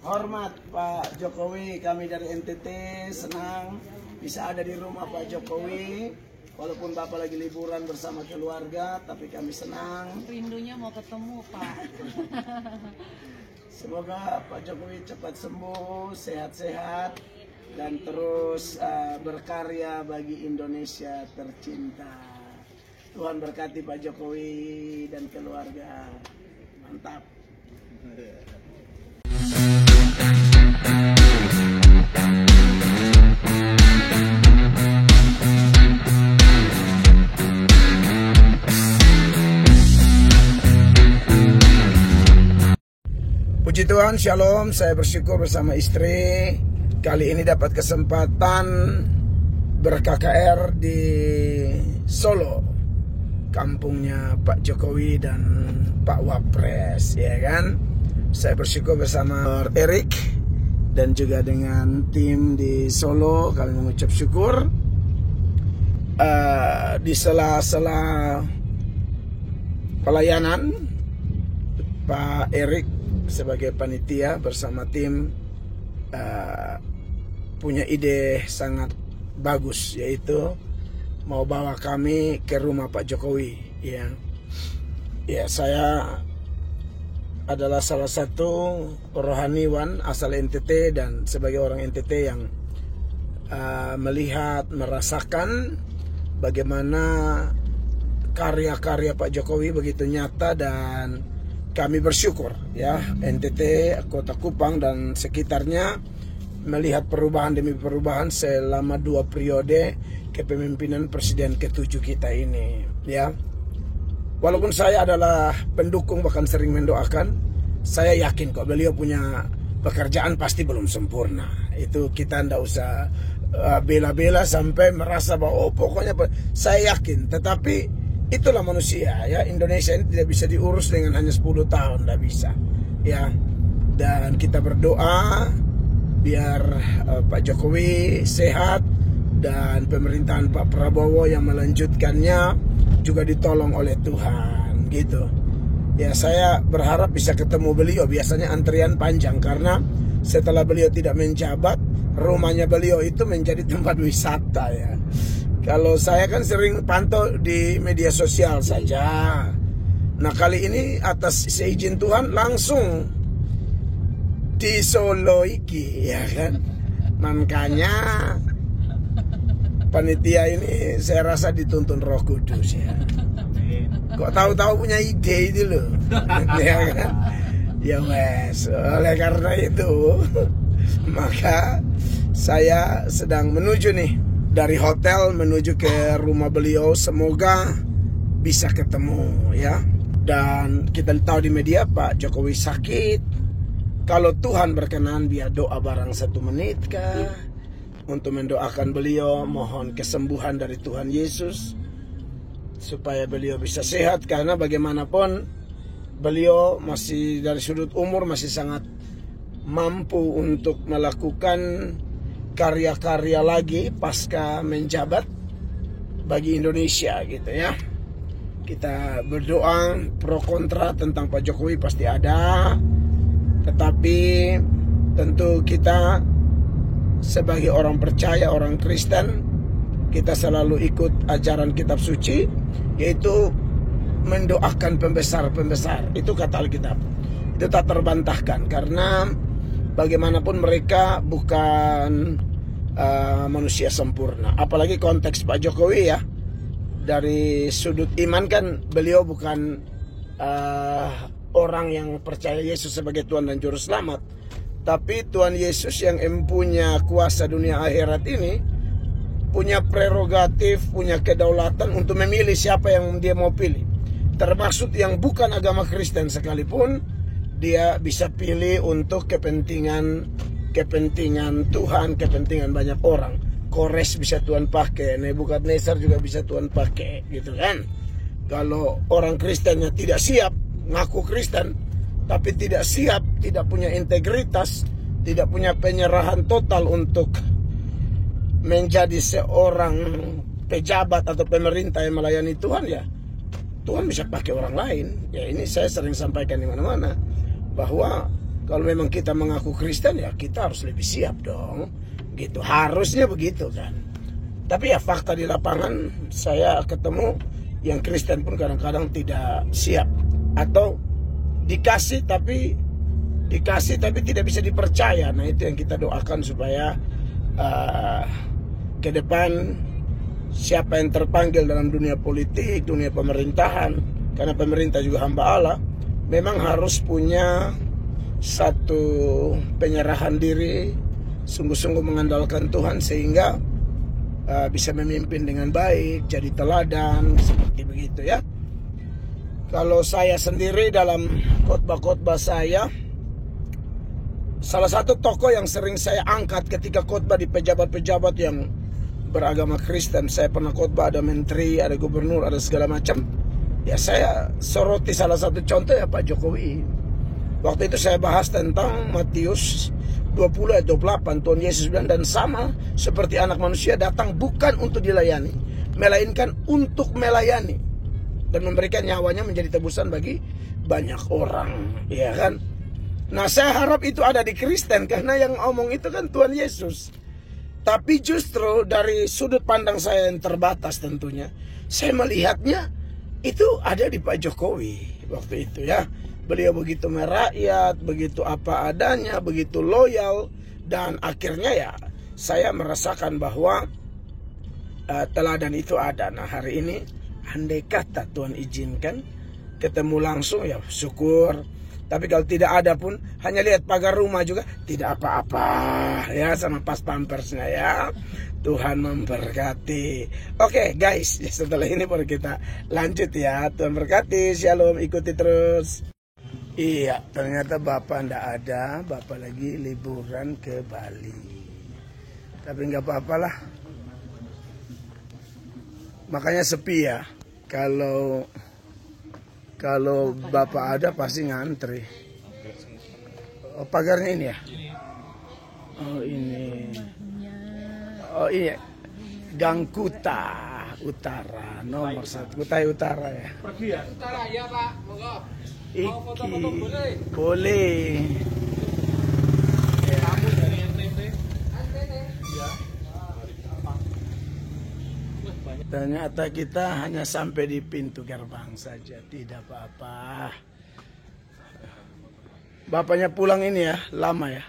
Hormat Pak Jokowi, kami dari NTT senang bisa ada di rumah Pak Jokowi. Walaupun Bapak lagi liburan bersama keluarga, tapi kami senang. Rindunya mau ketemu Pak. Semoga Pak Jokowi cepat sembuh, sehat-sehat, dan terus berkarya bagi Indonesia tercinta. Tuhan berkati Pak Jokowi dan keluarga. Mantap. Puji Tuhan, Shalom. Saya bersyukur bersama istri kali ini dapat kesempatan ber-KKR di Solo, kampungnya Pak Jokowi dan Pak Wapres, ya kan? Saya bersyukur bersama Erik dan juga dengan tim di Solo. Kami mengucap syukur di sela-sela pelayanan Pak Erik sebagai panitia bersama tim punya ide sangat bagus, yaitu mau bawa kami ke rumah Pak Jokowi. Ya, saya adalah salah satu rohaniwan asal NTT dan sebagai orang NTT yang melihat, merasakan bagaimana karya-karya Pak Jokowi begitu nyata, dan kami bersyukur ya, NTT, Kota Kupang dan sekitarnya melihat perubahan demi perubahan selama 2 periode kepemimpinan Presiden ke-7 kita ini ya. Walaupun saya adalah pendukung, bahkan sering mendoakan, saya yakin kok beliau punya pekerjaan pasti belum sempurna. Itu kita ndak usah bela-bela sampai merasa bahwa pokoknya saya yakin. Tetapi itulah manusia ya, Indonesia ini tidak bisa diurus dengan hanya 10 tahun, tidak bisa ya. Dan kita berdoa biar Pak Jokowi sehat dan pemerintahan Pak Prabowo yang melanjutkannya juga ditolong oleh Tuhan gitu. Ya, saya berharap bisa ketemu beliau. Biasanya antrian panjang karena setelah beliau tidak menjabat, rumahnya beliau itu menjadi tempat wisata ya. Kalau saya kan sering pantau di media sosial saja. Nah, kali ini atas seizin Tuhan langsung di Solo iki ya kan. Makanya panitia ini saya rasa dituntun Roh Kudus ya. Kok tahu-tahu punya ide itu loh. Ya kan? Ya wes, oleh karena itu maka saya sedang menuju nih dari hotel menuju ke rumah beliau. Semoga bisa ketemu ya. Dan kita tahu di media Pak Jokowi sakit. Kalau Tuhan berkenan, biar doa barang 1 menit kah untuk mendoakan beliau, mohon kesembuhan dari Tuhan Yesus supaya beliau bisa sehat. Karena bagaimanapun beliau masih dari sudut umur masih sangat mampu untuk melakukan karya-karya lagi pasca menjabat bagi Indonesia gitu ya. Kita berdoa, pro kontra tentang Pak Jokowi pasti ada, tetapi tentu kita sebagai orang percaya, orang Kristen, kita selalu ikut ajaran kitab suci, yaitu mendoakan pembesar-pembesar. Itu kata Alkitab, itu tak terbantahkan, karena bagaimanapun mereka bukan manusia sempurna. Apalagi konteks Pak Jokowi ya, dari sudut iman kan beliau bukan orang yang percaya Yesus sebagai Tuhan dan Juru Selamat. Tapi Tuhan Yesus yang empunya kuasa dunia akhirat ini punya prerogatif, punya kedaulatan untuk memilih siapa yang dia mau pilih. Termasuk yang bukan agama Kristen sekalipun, dia bisa pilih untuk kepentingan Tuhan, kepentingan banyak orang. Kores bisa Tuhan pakai, Nebukadnezar juga bisa Tuhan pakai, gitu kan. Kalau orang Kristennya tidak siap, ngaku Kristen, tapi tidak siap, tidak punya integritas, tidak punya penyerahan total untuk menjadi seorang pejabat atau pemerintah yang melayani Tuhan, ya Tuhan bisa pakai orang lain. Ya, ini saya sering sampaikan di mana-mana bahwa Kalau memang kita mengaku Kristen ya kita harus lebih siap dong. Gitu, harusnya begitu kan. Tapi ya fakta di lapangan saya ketemu yang Kristen pun kadang-kadang tidak siap, atau dikasih tapi tidak bisa dipercaya. Nah itu yang kita doakan supaya ke depan siapa yang terpanggil dalam dunia politik, dunia pemerintahan, karena pemerintah juga hamba Allah, memang harus punya satu penyerahan diri, sungguh-sungguh mengandalkan Tuhan sehingga bisa memimpin dengan baik, jadi teladan, seperti begitu ya. Kalau saya sendiri dalam khotbah-khotbah saya, salah satu tokoh yang sering saya angkat ketika khotbah di pejabat-pejabat yang beragama Kristen, saya pernah khotbah ada menteri, ada gubernur, ada segala macam. Ya saya soroti salah satu contoh ya Pak Jokowi. Waktu itu saya bahas tentang Matius 20 ayat 28. Tuhan Yesus bilang, dan sama seperti anak manusia datang bukan untuk dilayani, melainkan untuk melayani dan memberikan nyawanya menjadi tebusan bagi banyak orang, ya kan? Nah saya harap itu ada di Kristen, karena yang ngomong itu kan Tuhan Yesus. Tapi justru dari sudut pandang saya yang terbatas tentunya, saya melihatnya itu ada di Pak Jokowi waktu itu ya. Beliau begitu merakyat, begitu apa adanya, begitu loyal, dan akhirnya ya saya merasakan bahwa teladan itu ada. Nah hari ini andai kata Tuhan izinkan ketemu langsung ya syukur. Tapi kalau tidak ada pun hanya lihat pagar rumah juga tidak apa-apa ya, sama pas pampersnya ya. Tuhan memberkati. Oke guys, setelah ini baru kita lanjut ya. Tuhan berkati, shalom, ikuti terus. Iya, ternyata Bapak ndak ada, Bapak lagi liburan ke Bali. Tapi nggak apa-apa lah. Makanya sepi ya. Kalau Bapak ada pasti ngantri. Oh pagarnya ini ya? Oh ini. Oh iya. Gang Kuta Utara nomor 1. Kutai Utara ya. Pergi ya? Utara ya Pak, monggo. Iki boleh. Kamu dari NTT? Ya. Ternyata kita hanya sampai di pintu gerbang saja, tidak apa-apa. Bapaknya pulang ini ya, lama ya?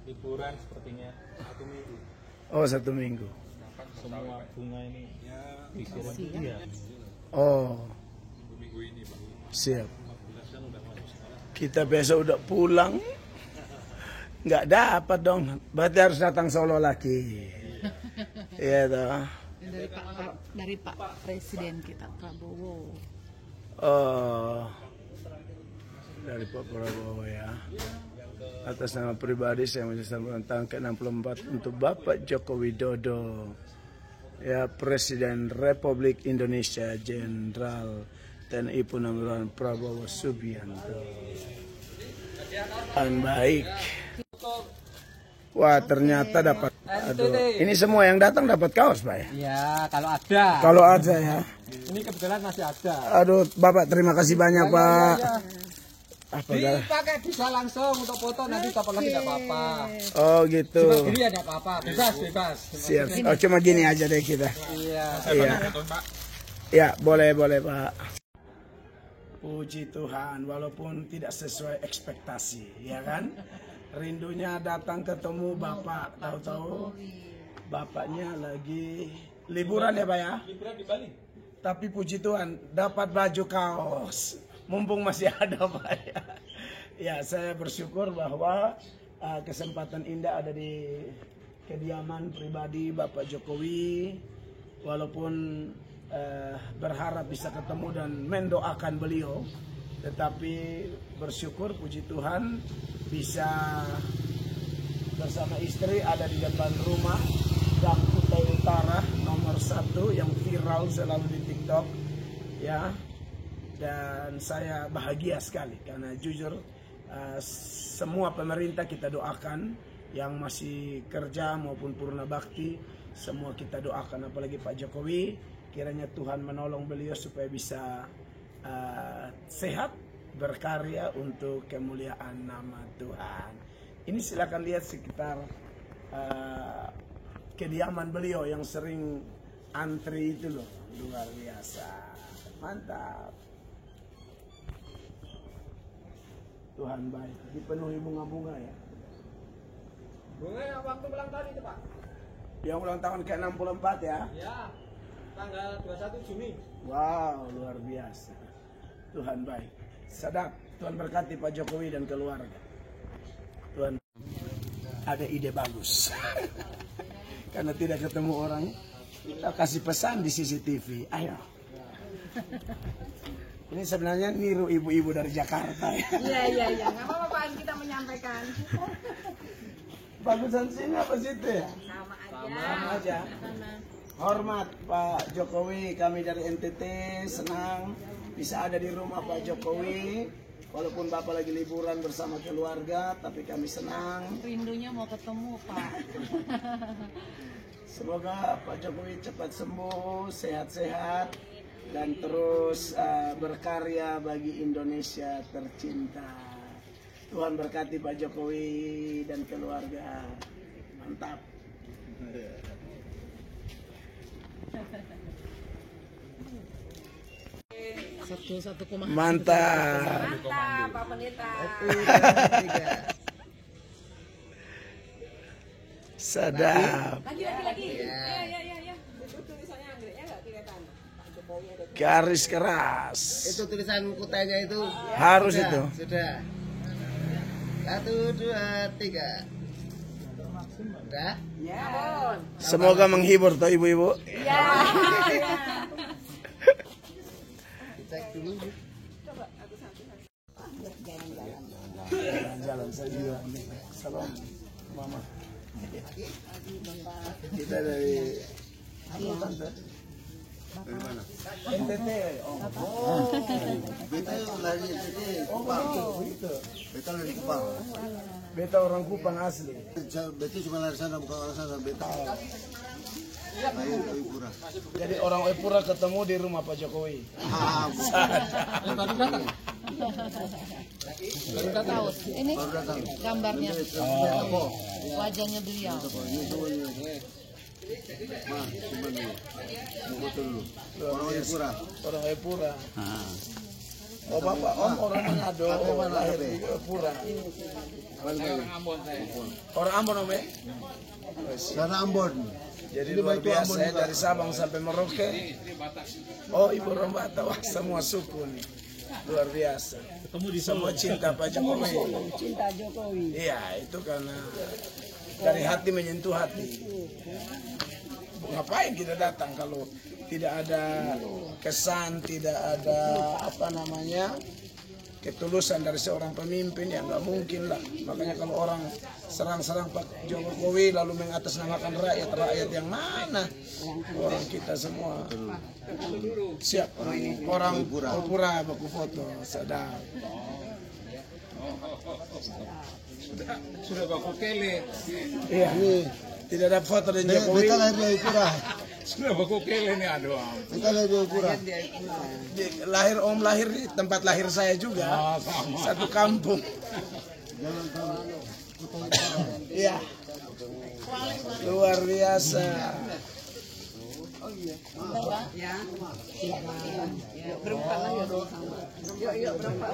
Liburan sepertinya 1 minggu. Oh 1 minggu. Semua bunga ini dikirim. Iya. Oh. Siap. Kita besok udah pulang. Nggak dapat dong. Berarti harus datang Solo lagi. Iya toh. Dari Pak Presiden kita Prabowo. Oh. Dari Pak Prabowo ya. Atas nama pribadi saya mengucapkan tahun ke-64 untuk Bapak Joko Widodo. Ya, Presiden Republik Indonesia Jenderal TNI Purnawirawan Prabowo Subianto. Dan baik. Wah, ternyata dapat. Aduh, ini semua yang datang dapat kaos, Pak ya? Iya, kalau ada. Kalau ada ya. Ini kebetulan masih ada. Aduh, Bapak terima kasih banyak, Pak. Apa dipakai bisa langsung untuk foto, nanti kapan lagi tidak apa-apa. Oh gitu. Cuma gini ya tidak apa-apa, bebas. Siap. Oh cuma gini aja deh kita. Iya. Iya. Ya boleh Pak. Puji Tuhan, walaupun tidak sesuai ekspektasi, ya kan? Rindunya datang ketemu Bapak, tahu-tahu Bapaknya lagi liburan ya Pak ya? Liburan di Bali. Tapi puji Tuhan dapat baju kaos. Mumpung masih ada Pak ya. Ya saya bersyukur bahwa kesempatan indah ada di kediaman pribadi Bapak Jokowi. Walaupun berharap bisa ketemu dan mendoakan beliau, tetapi bersyukur puji Tuhan bisa bersama istri ada di depan rumah Gang Kutai Utara nomor 1 yang viral selalu di TikTok ya. Dan saya bahagia sekali karena jujur semua pemerintah kita doakan, yang masih kerja maupun purna bakti semua kita doakan, apalagi Pak Jokowi, kiranya Tuhan menolong beliau supaya bisa sehat berkarya untuk kemuliaan nama Tuhan. Ini silakan lihat sekitar kediaman beliau yang sering antri itu loh, luar biasa, mantap. Tuhan baik, dipenuhi bunga-bunga ya. Bunga yang waktu ulang tahun itu Pak? Yang ulang tahun ke 64 ya? Ya, tanggal 21 Juni. Wow, luar biasa. Tuhan baik. Sedap, Tuhan berkati Pak Jokowi dan keluarga. Tuhan ada ide bagus. Karena tidak ketemu orang, kita kasih pesan di CCTV. Ayo. Ini sebenarnya niru ibu-ibu dari Jakarta ya. Iya. Nggak apa-apa Pak, kita menyampaikan. Bagusan sini apa situ ya? Sama aja. Sama aja. Hormat Pak Jokowi, kami dari NTT senang bisa ada di rumah Pak Jokowi. Walaupun Bapak lagi liburan bersama keluarga, tapi kami senang. Rindunya mau ketemu Pak. Semoga Pak Jokowi cepat sembuh, sehat-sehat, dan terus berkarya bagi Indonesia tercinta. Tuhan berkati Pak Jokowi dan keluarga. Mantap. Satu Mantap. Mantap Pak Pendeta. Sedap. Lagi. Ya. Itu tulisannya Anggreknya nggak kelihatan. Pak Jokowi ada. Garis keras. Itu tulisan kutanya itu. Harus Sudah, itu. Sudah. 1, 2, 3. Udah? Ya. Semoga menghibur toh ibu-ibu. Ya. Cek dulu. Jalan saya juga. Salam mama. Kita dari tante. Dari mana? NTT. Beta lari NTT. Kupang. Itu. Beta lari Kupang. Beta orang Kupang asli. Beta cuma lari sana, bukan orang sana. Beta. Lari Oipura. Jadi orang Oipura ketemu di rumah Pak Jokowi. Baru datang. Tahu. Ini Baru datang. gambarnya, Oh. wajahnya beliau. Ini semua ini. Ma, coba dulu. Mau foto dulu. Orang Oipura. Orang Oipura. Oh bapak om orang Manado, lahir di Oipura. Orang Ambon om ya? Sana Ambon. Jadi luar biasa ya, dari Sabang sampai Merauke. Oh ibu orang Batak, wah semua suku nih. Luar biasa. Semua cinta Pak Jokowi. Cinta Jokowi. Iya itu karena dari hati menyentuh hati. Ngapain kita datang kalau tidak ada kesan, tidak ada apa namanya ketulusan dari seorang pemimpin, ya nggak mungkin lah. Makanya kalau orang serang-serang Pak Jokowi lalu mengatasnamakan rakyat yang mana? Orang kita semua. Siap. Orang Oipura baku foto, sedap. Sudah baku kele. Iya. Tidak ada foto dengan Jokowi. Beta lahir di Oipura. Sudah baku kele nih aduh. Beta lahir di Oipura. Lahir di tempat lahir saya juga. Satu kampung. Iya. Luar biasa.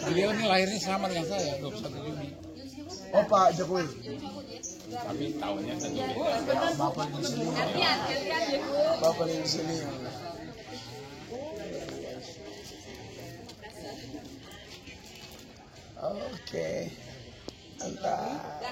Beliau ini lahirnya sama dengan saya 21 Juni. Oh Pak Jokowi. Tapi tahunnya kan Bapak di sini. Bapak di sini. Oke. Mantap.